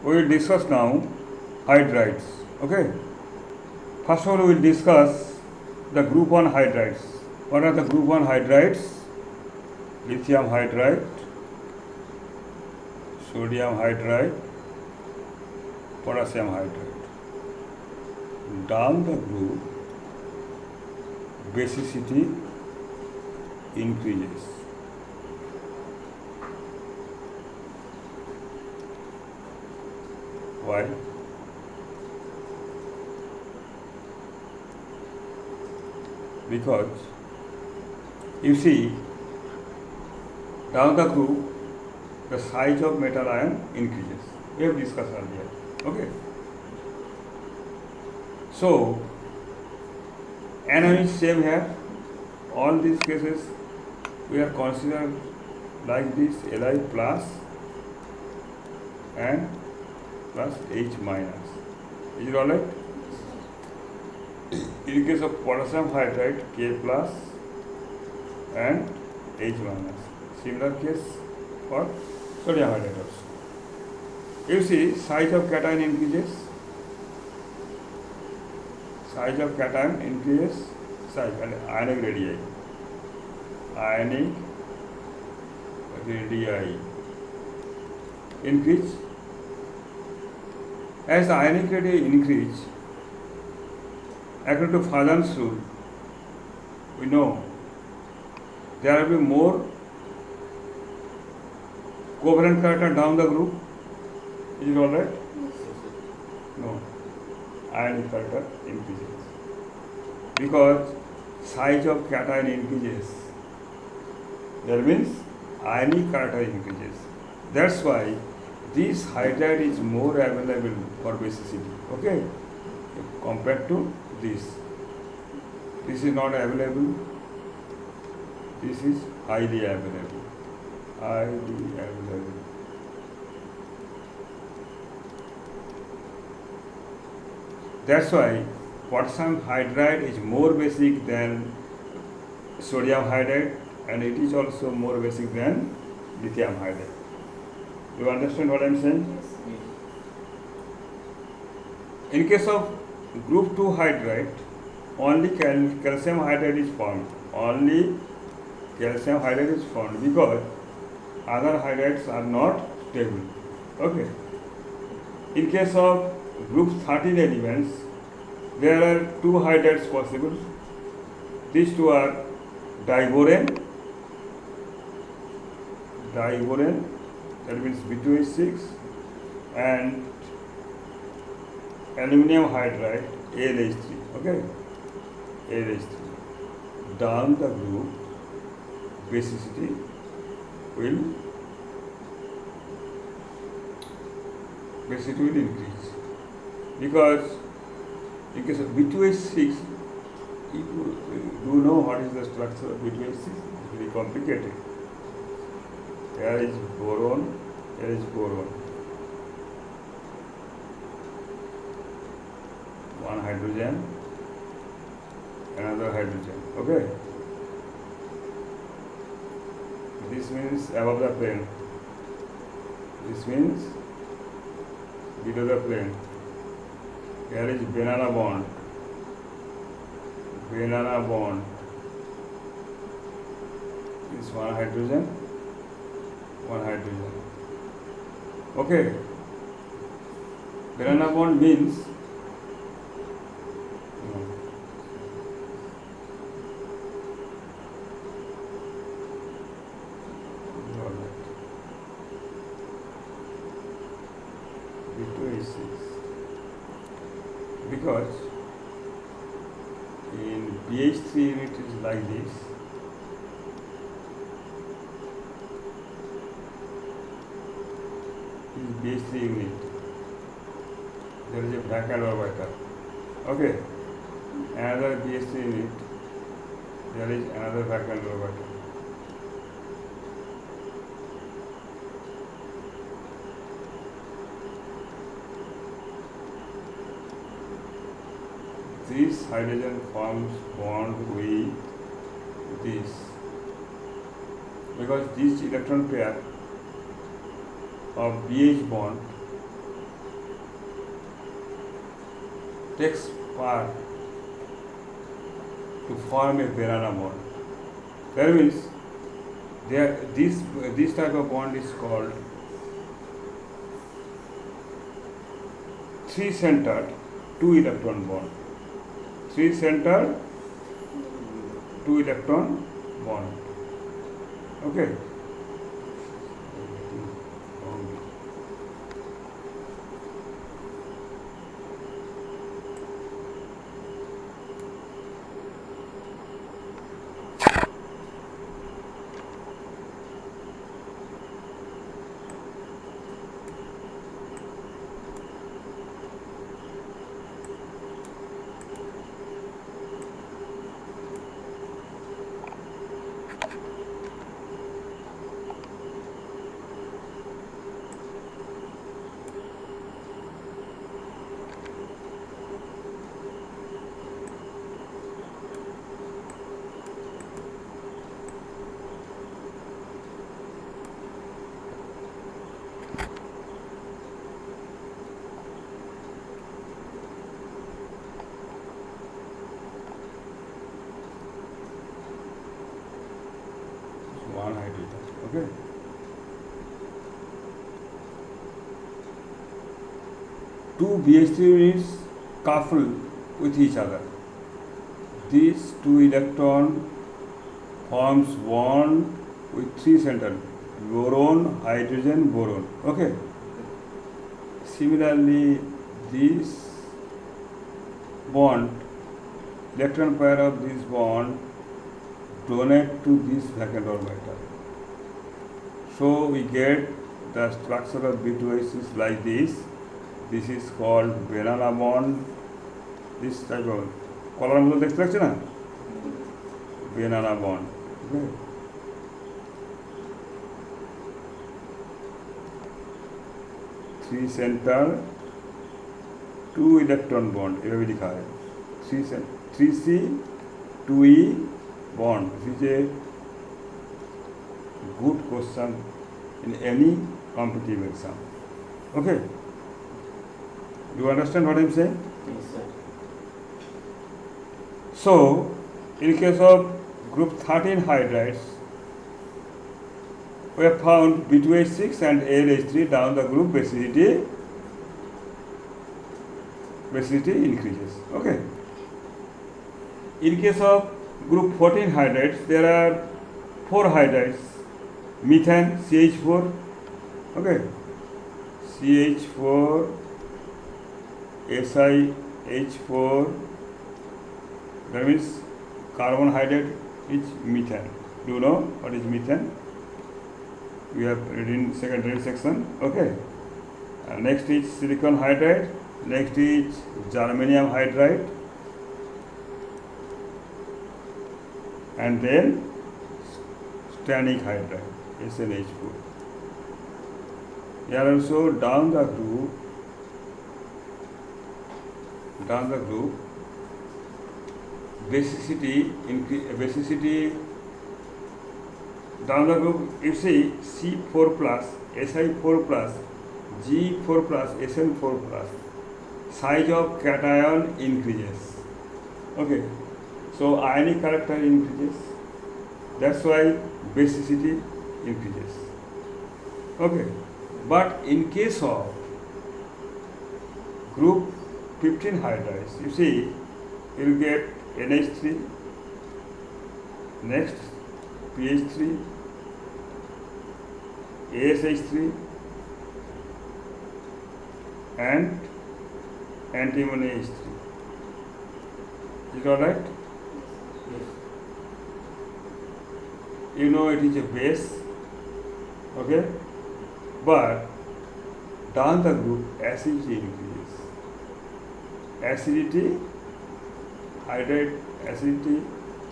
We will discuss now hydrides. Okay. First of all, we will discuss the group 1 hydrides. What are the group 1 hydrides? Lithium hydride, sodium hydride, potassium hydride. Down the group, basicity increases. Why? Because you see, down the group, the size of metal ion increases. We have discussed earlier. Okay. So, anion is same here. All these cases we are considered like this: Li plus and plus H minus. Is it alright? In case of potassium hydride, K plus and H minus. Similar case for sodium hydride also. You see, size of cation increases. Size of cation increases. Size and ionic radii. Ionic radii increase. As the ionic radii increase, according to Fazan's rule, we know there will be more covalent character down the group. Is it alright? No. Ionic character increases. Because size of cation increases, that means ionic character increases. That's why this hydride is more available for basicity. Okay? Compared to this. This is not available. This is highly available. Highly available. That's why potassium hydride is more basic than sodium hydride, and it is also more basic than lithium hydride. You understand what I am saying? In case of group 2 hydride, only calcium hydride is formed. Only calcium hydride is formed because other hydrides are not stable. Okay. In case of group 13 elements, there are two hydrides possible. These two are diborane, that means B2H6, and aluminum hydride, AlH3. Okay, AlH3. Down the group, basicity will increase, because in case of B2H6, you know what is the structure of B2H6? It's very complicated. Here is boron, one hydrogen, another hydrogen. Okay, this means above the plane, this means below the plane. Here is banana bond, this one hydrogen. Okay, banana bond means because in BH3 unit is like this. This is BH3 unit. There is a vacant orbital. Okay. Another BH3 unit. There is another vacant orbital. This hydrogen forms bond with this, because this electron pair of BH bond takes part to form a banana bond. That means this type of bond is called three-centered two-electron bond. Three-centered two-electron bond. Okay. One hydrogen. Okay. Two BH3 units couple with each other. These two electron forms bond with three center, boron, hydrogen, boron. Okay. Similarly, this bond, electron pair of this bond donate to this vacant orbital. So we get the structure of B2H is like this. This is called banana bond. This type of color mother দেখতে না banana bond. Okay. Three center, two electron bond. এভাবে লেখা হয় 3C 2E bond. This is a good question in any competitive exam. Okay. Do you understand what I am saying? Yes, sir. So, in case of group 13 hydrides, we have found B2H6 and ALH3 down the group basicity increases. Okay. In case of group 14 hydrides, there are 4 hydrides. Methane, CH4, okay, CH4, SiH4, that means carbon hydride is methane. Do you know what is methane? We have read in secondary section, okay. Next is silicon hydride, next is germanium hydride, and then stannic hydride, SnH4. Here also down the group, basicity down the group, you see C4 plus, Si4 plus, G4 plus, Sn4 plus, size of cation increases. Okay, so ionic character increases. That's why basicity increases. Okay, but in case of group 15 hydrides, you see, you will get NH3, next PH3, ASH3, and antimony H3. Is it alright? Yes. You know it is a base, okay, but down the group acidity increases. Acidity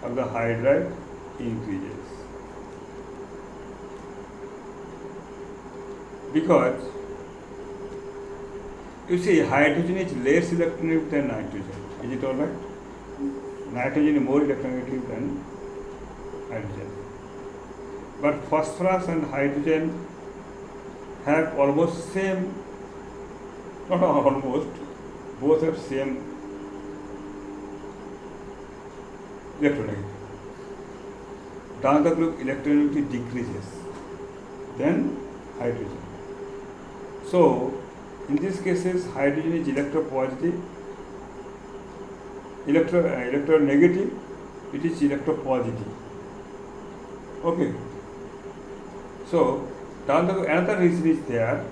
of the hydride increases because you see hydrogen is less electronegative than nitrogen. Is it alright? Nitrogen is more electronegative than hydrogen. But phosphorus and hydrogen have almost same, not almost, both have same electronegativity. Down the group electronegativity decreases than hydrogen. So in these cases hydrogen is electropositive, electronegative, it is electropositive. Okay. So down the another reason is there.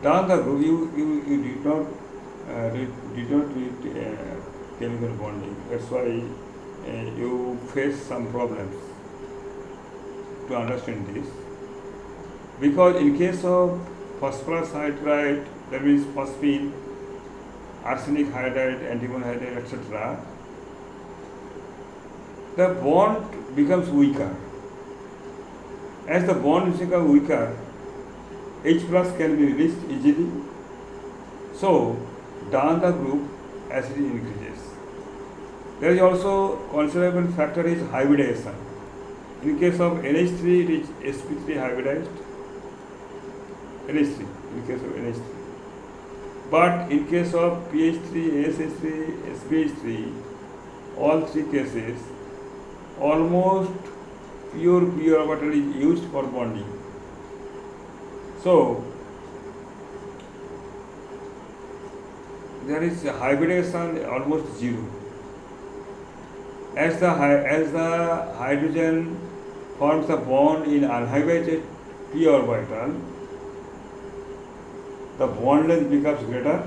Down the group you did not read chemical bonding. That's why you face some problems to understand this. Because in case of phosphorus hydride, that means phosphine, arsenic hydride, antimony hydride, etc., the bond becomes weaker. As the bond becomes weaker, H plus can be released easily. So down the group acidity increases. There is also considerable factor is hybridization. In case of NH3, it is sp3 hybridized. NH3, in case of NH3. But in case of PH3, ASH3, SPH3, all three cases, almost pure orbital is used for bonding. So there is hybridization almost zero. As the hydrogen forms a bond in unhybridated p orbital, the bond length becomes greater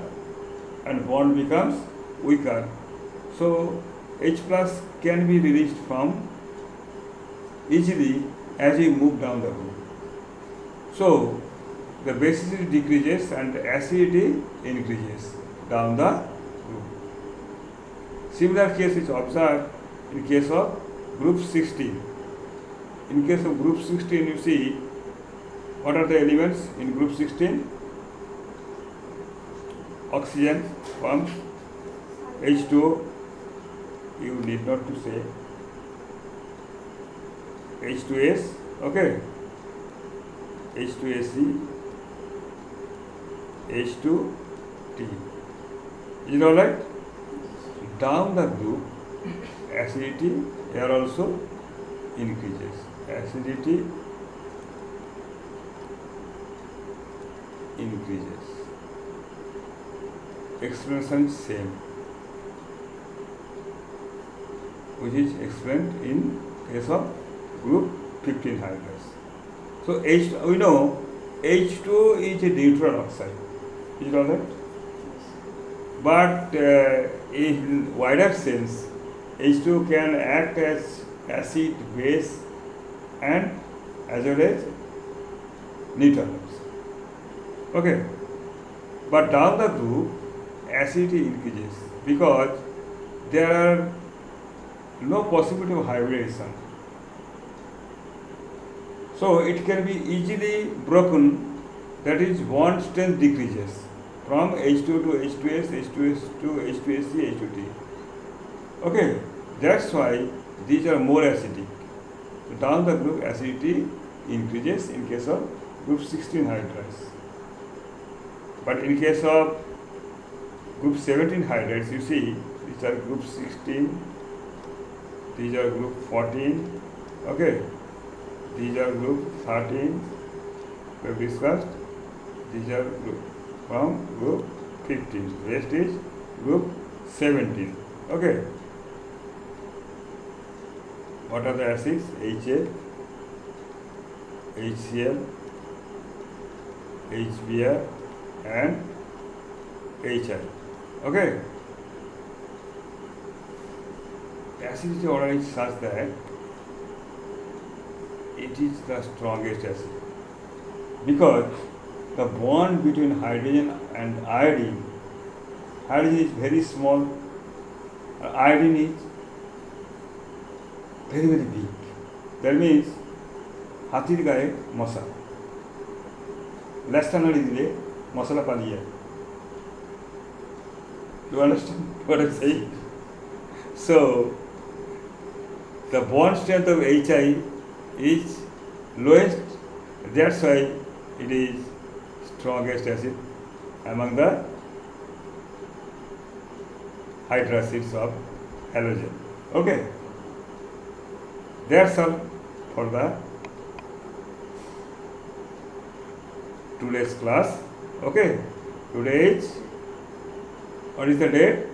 and bond becomes weaker. So H plus can be released from easily as we move down the group. So the basicity decreases and acidity increases down the group. Similar case is observed in case of group 16. In case of group 16, you see what are the elements in group 16? Oxygen from H2O, you need not to say, H2S, okay, H2AC, H2T. Is it alright? Down the group, acidity here also increases. Acidity increases. Explanation is same, which is explained in case of group 15 hydrogens. So we know H2 is a neutral oxide. Is it alright? But in wider sense, H2 can act as acid, base, and as well as neutral. Okay. But down the group, acidity increases because there are no possibility of hybridization. So it can be easily broken, that is bond strength decreases from H2 to H2S, H2S to H2SC, H2T. Okay, that's why these are more acidic. So down the group acidity increases in case of group 16 hydrides. But in case of group 17 hydrides, you see these are group 16, these are group 14, okay, these are group 13, we have discussed, these are from group 15, rest is group 17, okay. What are the acids? HA, HCl, HBr and HI, okay. Acidity order is such that it is the strongest acid because the bond between hydrogen and iodine is very small, iodine is very big. That means হাতির গায়ে মশা, লেজটা নাড়ি দিলে মশলা পালিয়ে যায়. You understand what I'm saying? So the bond strength of HI is lowest, that's why it is strongest acid among the hydracids of halogen. Okay. That's all for the today's class. Okay, today is, what is the date?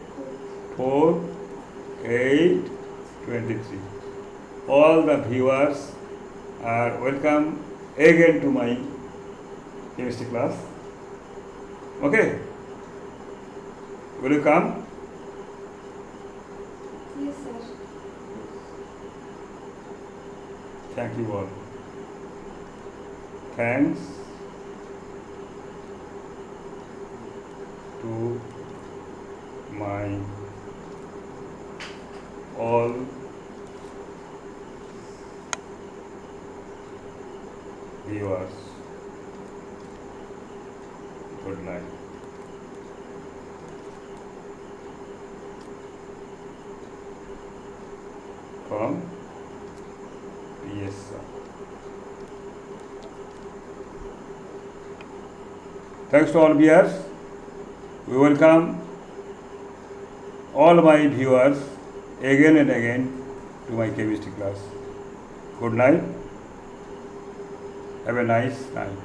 4/8/23. All the viewers are welcome again to my chemistry class. Okay, will you come? Yes, sir. Thank you all. Thanks to my all viewers. Good night. From PS sir. Thanks to all viewers. We welcome all my viewers again and again to my chemistry class. Good night. Have a nice night.